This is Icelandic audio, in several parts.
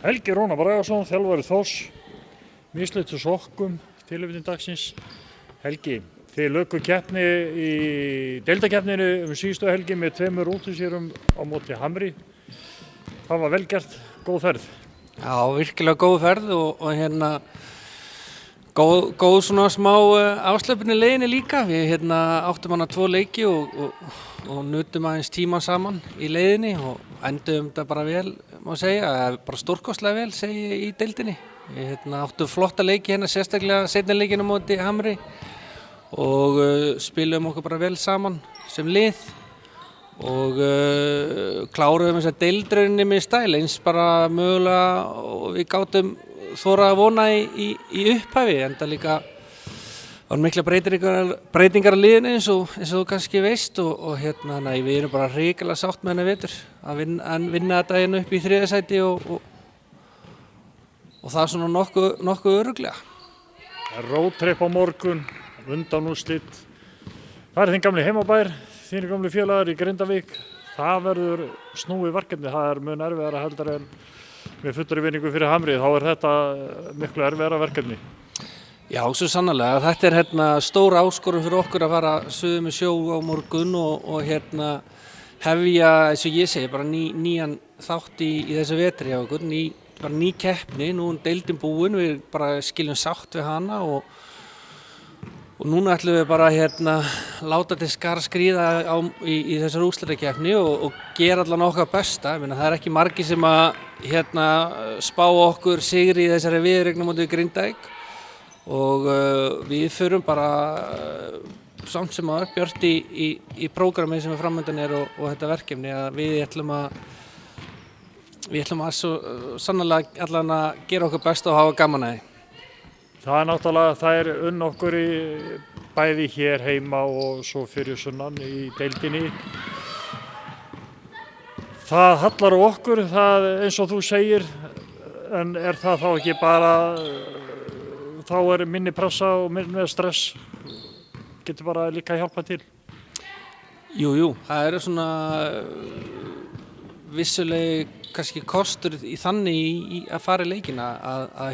Helgi Rúnar Bragason, þjálfari Þórs, mislitu sokkum, tilefni dagsins. Helgi, þið löggu keppni í deildakeppninu síðustu helgi með 2 útisýrum á móti Hamri. Það var vel gert, góð ferð. Já, virkilega góð ferð og góð svona smá afslöpun í leiðinni líka. Við áttum 2 leiki og nutum aðeins tíma saman í leiðinni og endum þetta bara vel, má segja, bara stórkostlega vel, segi ég, í deildinni. Við áttum flotta leiki sérstaklega seinni leikinn á móti Hamri og spilum okkur bara vel saman sem lið og kláruðum þessa deildrauninni með stæl eins bara mögulega og við gátum þorað að vona í upphafi, enda líka var mikla breytingar á liðinu eins og þú kannski veist og nei, við erum bara hrikalega sátt með henni vetur að vinna þetta upp í 3. sæti og það er svona nokkuð örugglega. Roadtrip á morgun, undanúrslit. Það er þinn gamli heimabær, þínir gamli félagar í Grindavík. Það verður snúið verkefni, það mun erfiðara heldur en með fullri vinningu fyrir Hamri, þá er þetta miklu erfiðara verkefni. Já, svo sannarlega. Þetta er stór áskorun fyrir okkur að fara suður með sjó á morgun og hefja, eins og ég segi, bara nýjan þátt í þessu vetri hjá okkur, bara ný keppni, nú er deildin búin, við bara skiljum sátt við hana og núna ætlum við bara láta til skara skríða í þessar úrslitakeppni og gera allan okkar besta. Ég meina, það er ekki margir sem að spá okkur sigri í þessari viðureign á móti Grindavík og við förum bara samt sem áður björt í prógrami sem framöndan og þetta verkefni að við ætlum að svo sannarlega allan að gera okkur besta og hafa gaman að því. Það er náttúrulega, það er unn okkur bæði hér heima og svo fyrir sunnan í deildinni. Það hallar á okkur, það eins og þú segir, en er það þá ekki bara, þá er minni pressa og minni stress, getur bara líka hjálpa til? Jú, það eru svona vissulega kannski kostur í þannig að fara í leikina að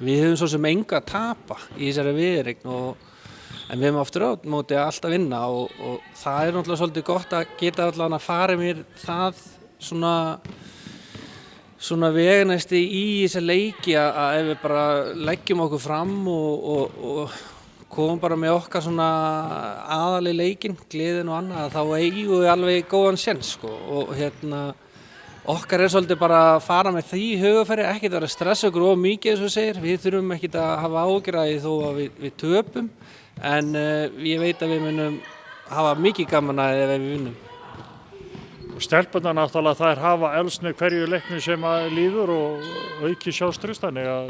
við höfum svo sem engu að tapa í þessari viðureign en við höfum aftur á móti allt að vinna og það er náttúrulega svolítið gott að geta allan að fara mér það svona veganesti í þessa leiki að ef við bara leggjum okkur fram og komum bara með okkar svona aðal í leikinn, gleðin og annað, þá eigum við alveg góðan séns sko og okkar er svolítið bara að fara með því hugafæri, ekkert að vera stressa okkur of mikið eins og segir, við þurfum ekkert að hafa áhyggjur af því þó að við töpum en ég veit að við munum hafa mikið gaman að því ef við vinnum. Stelpurnar náttúrulega þær hafa elst með hverju leikni sem að líður og auki sjálfstraust, þannig að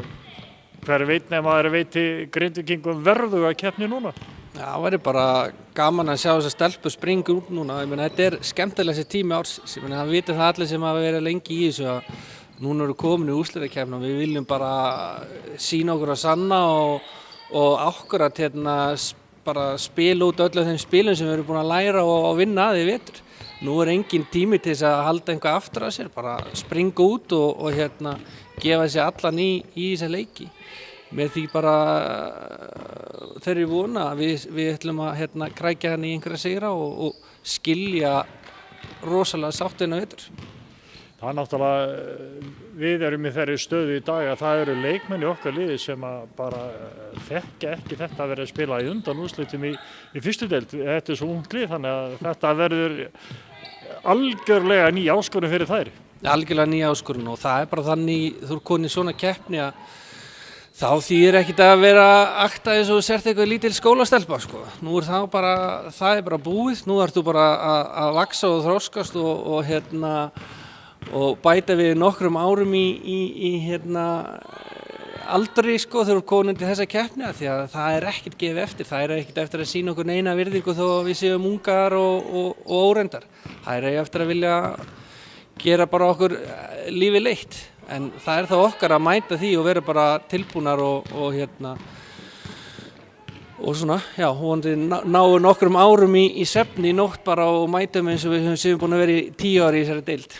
hver veit nema þeir veiti Grindvíkingum verðu að keppni núna. Já, það væri bara gaman að sjá þessar stelpur springa út núna. Ég meina, þetta er skemmtilegasti tími ársins. Ég meina, það vita það allir sem hafa verið lengi í þessu að núna eru komin í úrslitakeppni og við viljum bara sýna okkur að sanna og akkurat bara spila út öllu þeim spilum sem við erum búin að læra og vinna að í vetur. Nú er engin tími til þess að halda einhvað aftur af sér, bara springa út og gefa sér allan í þessa leiki. Með því bara þegar ég vona að við ætlum að krækja hann í einhverja sigra og skilja rosalega sáttina vetur. Það er náttúrulega, við erum í þeirri stöðu í dag að það eru leikmenn í okkar liði sem að bara þekkja ekki þetta að vera að spila í undanúrslitum í fyrstu deild. Þetta er svo ungt lið þannig að þetta verður algjörlega ný áskorun fyrir þær. Algjörlega ný áskorun og það er bara þannig, þú er komin í svona keppni að þá þýðir ekkert að vera akta eins og sért eitthvað lítil skólastelpa sko. Nú er það er bara búið, nú ertu bara að vaxa og þroskast og bæta við nokkrum árum í aldri sko þegar þú komin til þessa keppni því að það er ekkert gefið eftir, það er ekkert eftir að sýna okkur neina virðingu þó að við séum ungar og óreyndar. Það er eftir að vilja gera bara okkur lífið leitt. En það er þá okkar að mæta því og vera bara tilbúnar og svona, já, vonandi náum nokkrum árum í svefni í nótt bara og mætum eins og við séum búin að vera í 10 ári í þessari deild.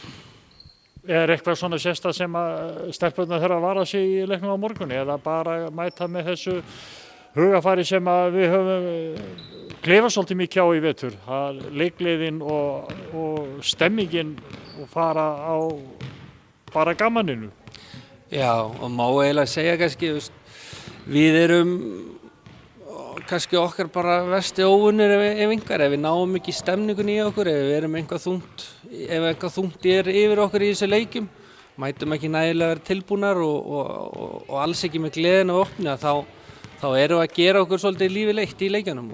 eitthvað svona sérstakt sem að stelpurnar þurfa að vara sig í leiknum á morgun eða bara mæta með þessu hugafari sem að við höfum klifað svolítið mikið á í vetur, að leikliðin og stemmingin og fara á bara gamaninu. Já, og má eiginlega segja kannski, við erum kannski okkar bara versti óvinir ef við náum ekki stemningun í okkur, ef við erum eitthvað þungt yfir okkur í þessu leikjum, mætum ekki nægilega vera tilbúnar og alls ekki með gleðina og opna, þá erum við að gera okkur svolítið lífið leitt í leikjanum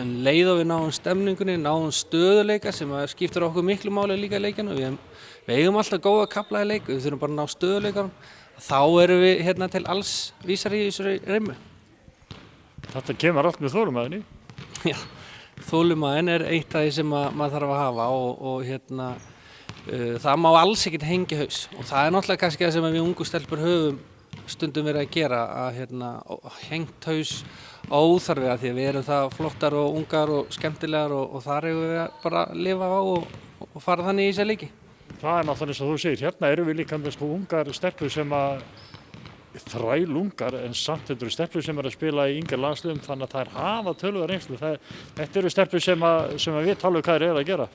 en leið og við náum stemningunni, náum stöðuleika sem skiptir okkur miklu máli líka í leikjanum. Við eigum alltaf góða kafla í leik, við þurfum bara að ná stöðuleikanum, þá erum við hérna til alls vísar í þessu reymu. Þetta kemur allt með þolinmæðinni. Já, þolinmæðin er eitt af því sem maður þarf að hafa og það má alls ekkert hengja haus og það er náttúrulega kannski það sem við ungu stelpur höfum stundum verið að gera, að hengt haus óþarfi að því að við erum það flottar og ungar og skemmtilegar og þar eigum við bara að lifa á og fara þannig í þessa leiki. Það er náttúrulega eins og þú segir, hérna erum við líka með sko ungar stelpur sem að þrælungar en samt þetta eru stelpur sem að spila í yngri landsliðum þannig að þær hafa töluverða reynslu. Þetta eru stelpur sem að við talum hvað þær eru að gera.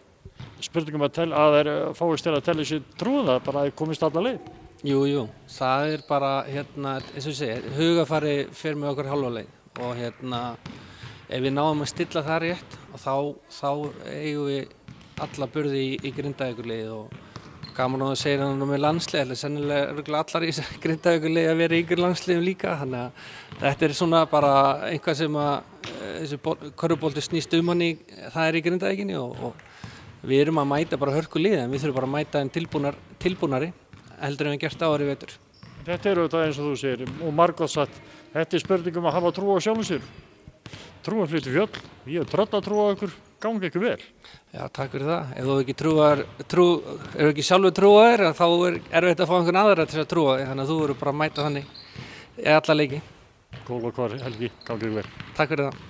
Spurningum að þær fáist til að telja sér trúið það bara að þær komist alla leið. Jú, það er bara eins og ég segi, hugafari fer með okkur hálfa leið og ef við náum að stilla það rétt og þá eigum við alla burði í Grindavíkurliðið og gaman að segja hann með landslið, sennilega eru allar í Grindavíkurliðið að vera í yngri landsliðum líka, þannig að þetta er svona bara einhvað sem að þessi körfubolti snýst hann í, það er í Grindavíkinni og við erum að mæta bara hörku liði en við þurfum bara að mæta þeim tilbúnari heldur en við gert áður í vetur. Þetta eru þetta eins og þú segir og margótt satt, þetta er spurningum að hafa trú á sjálfum sér. Trúin flytur fjöll, ég hef tröll að trúa ykkur, gangi ykkur vel. Já, takk fyrir það. Ef þú ekki sjálfur trúaðir, þá er erfitt að fá einhvern aðra til að trúa þig, þannig að þú verður bara að mæta þannig í alla leiki. Góð og hvar Helgi, gangi ykkur vel. Takk fyrir það.